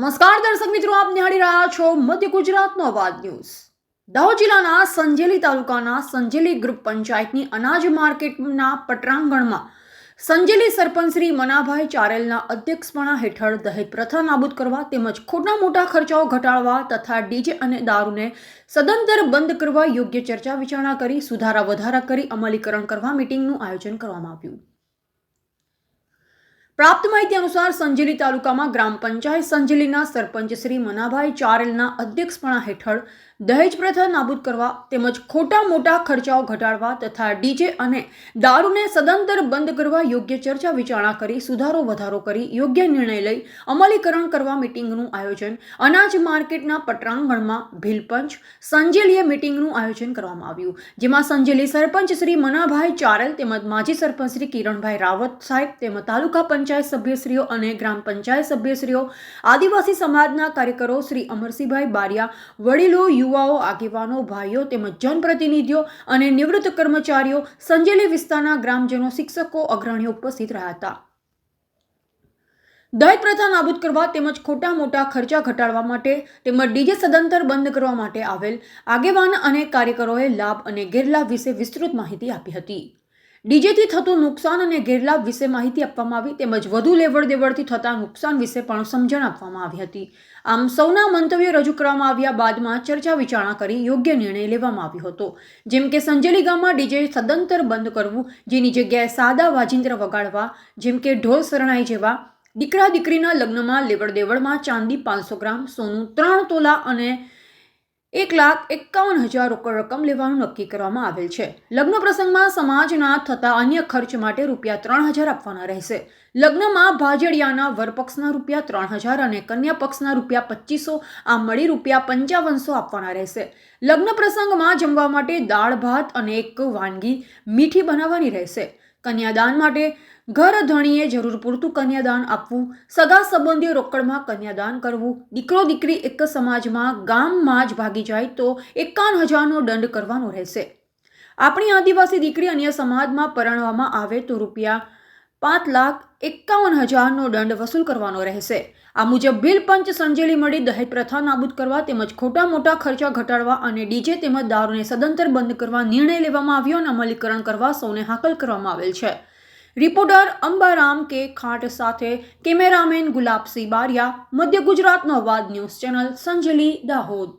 નમસ્કાર દર્શક મિત્રો, આપ નિહાળી રહ્યા છો મધ્ય ગુજરાતનો અવાજ ન્યૂઝ। દાહોદ જિલ્લાના સંજેલી તાલુકાના સંજેલી ગ્રુપ પંચાયતની અનાજ માર્કેટના પટાંગણમાં સંજેલી સરપંચ શ્રી મનાભાઈ ચારેલના અધ્યક્ષપણા હેઠળ દહેજ પ્રથા નાબૂદ કરવા તેમજ ખોટા મોટા ખર્ચાઓ ઘટાડવા તથા ડીજે અને દારૂને સદંતર બંધ કરવા યોગ્ય ચર્ચા વિચારણા કરી સુધારા વધારા કરી અમલીકરણ કરવા મીટિંગનું આયોજન કરવામાં આવ્યું। प्राप्त माहिती अनुसार संजेली तालुकामां ग्राम पंचायत संजेलीना सरपंच श्री मनाभाई चारेलना अध्यक्षपणा हेठळ दहेज प्रथा नाबूद करवा तेमज खोटा मोटा खर्चाओ घटाडवा तथा डीजे अने दारूने सदंतर बंध करवा योग्य चर्चा विचारणा करी सुधारो वधारो करी योग्य निर्णय लई अमलीकरण करवा मीटिंगनुं आयोजन अनाज मार्केटना पटांगणमां भीलपंच संजेलीए मीटिंगनुं आयोजन करवामां आव्युं, जेमां संजेली सरपंच श्री मनाभाई चारेल तेमज माजी सरपंच श्री किरणभाई रावत साहेब तेमज तालुका पंचायत सभ्यश्रीओ अने ग्राम पंचायत सभ्यश्रीओ आदिवासी समाजना कार्यकरो श्री अमरसिंहभाई बारिया वडीलो युवाओ आगेवानो भाईओ तेमज जनप्रतिनिधिओ अने निवृत्त कर्मचारीओ संजेली विस्ताરના ग्रामजनो शिक्षको अग्रणीओ उपस्थित રહ્યા હતા। दहेज प्रथा नाबूद करवा तेमज खोटा मोटा खर्चा घटाडवा माटे तेमज डीजे सदंतर बंध करवा माटे आवेल आगेवान अने कार्यकरोए लाभ अने गैरलाभ विશે विस्तृत माहिती आपी हती। डीजेथी थતું नुकसान અને ગેરલાભ વિશે માહિતી આપવામાં આવી તેમજ વધુ લેવડ દેવડથી થતા નુકસાન વિશે પણ સમજણ આપવામાં આવી હતી। આમ સૌના મંતવ્યો રજૂ કરવામાં આવ્યા બાદમાં ચર્ચા વિચારણા કરી યોગ્ય નિર્ણય લેવામાં આવ્યો હતો, જેમ કે સંજેલી ગામમાં ડીજે સદંતર બંધ કરવું, જેની જગ્યાએ સાદા વાજિંત્ર વગાડવા, જેમ કે ઢોલ શરણાઈ જેવા, દીકરા દીકરીના લગ્નમાં લેવડ દેવડમાં ચાંદી 500 ગ્રામ, સોનું 3 તોલા અને 1,51,000 રોકડ રકમ લેવાનું નક્કી કરવામાં આવેલ છે। લગ્ન પ્રસંગમાં સમાજના થતા અન્ય ખર્ચ માટે રૂપિયા 3,000 આપવાના રહેશે। લગ્નમાં ભાજડિયાના વરપક્ષના રૂપિયા 3,000 અને કન્યા પક્ષના રૂપિયા 2,500 આમ મળી રૂપિયા 5,500 આપવાના રહેશે। લગ્ન પ્રસંગમાં જમવા માટે દાળ ભાત અને એક વાનગી મીઠી બનાવવાની રહેશે। કન્યાદાન માટે घर धणीए जरूर पूरतुं कन्यादान आपवुं, सगा संबंधीओ रोकड़मां कन्यादान करवुं, दीकरो दीकरी एक समाजमां गाममां ज भागी जाय तो 51,000 नो दंड करवानो रहेशे। आपणी आदिवासी दीकरी अन्य समाजमां परणवामां आवे तो रूपिया 5,51,000 नो दंड वसूल करवानो रहेशे। आ मुजब भीलपंच संजेली मळी दहेज प्रथा नाबूद करवा तेमज खोटा मोटा खर्चा घटाडवा अने डीजे तेमज दारूने सदंतर बंध करवा निर्णय लेवामां आव्यो अने अमलीकरण करवा सौने हाकल करवामां आवेल छे। रिपोर्टर अंबाराम के खाट साथे कैमरामेन गुलाबसिंह बारिया, मध्य गुजरात नो अवाज न्यूज चैनल संजेली दाहोद।